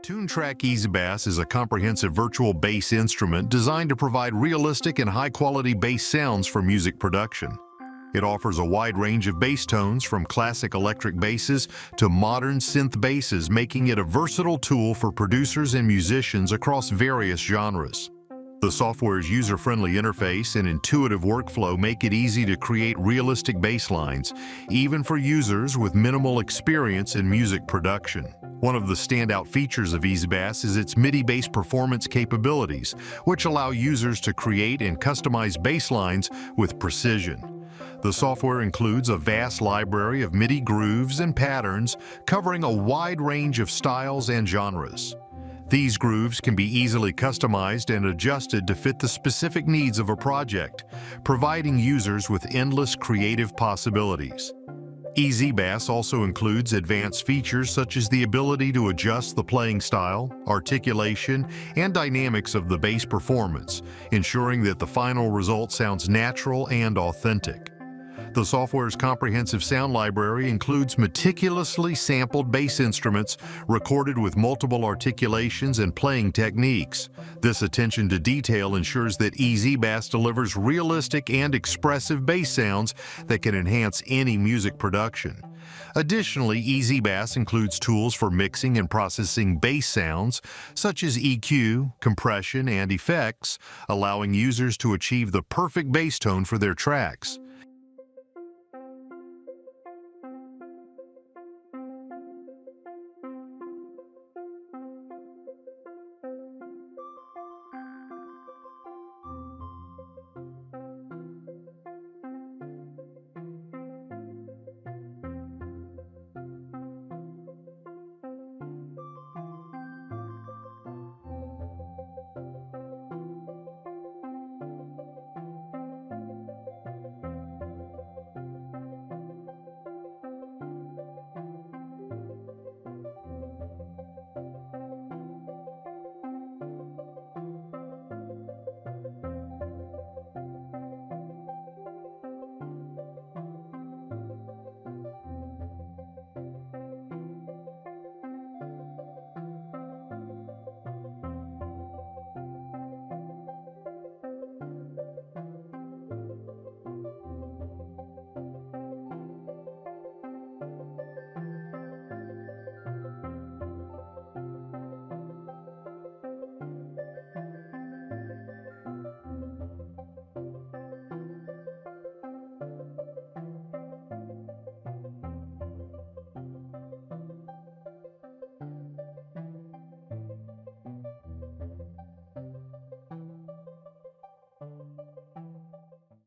Toontrack Ezbass is a comprehensive virtual bass instrument designed to provide realistic and high-quality bass sounds for music production. It offers a wide range of bass tones from classic electric basses to modern synth basses, making it a versatile tool for producers and musicians across various genres. The software's user-friendly interface and intuitive workflow make it easy to create realistic bass lines, even for users with minimal experience in music production. One of the standout features of Ezbass is its MIDI bass performance capabilities, which allow users to create and customize bass lines with precision. The software includes a vast library of MIDI grooves and patterns covering a wide range of styles and genres. These grooves can be easily customized and adjusted to fit the specific needs of a project, providing users with endless creative possibilities. Ezbass also includes advanced features such as the ability to adjust the playing style, articulation, and dynamics of the bass performance, ensuring that the final result sounds natural and authentic. The software's comprehensive sound library includes meticulously sampled bass instruments recorded with multiple articulations and playing techniques. This attention to detail ensures that Ezbass delivers realistic and expressive bass sounds that can enhance any music production. Additionally, Ezbass includes tools for mixing and processing bass sounds, such as EQ, compression, and effects, allowing users to achieve the perfect bass tone for their tracks.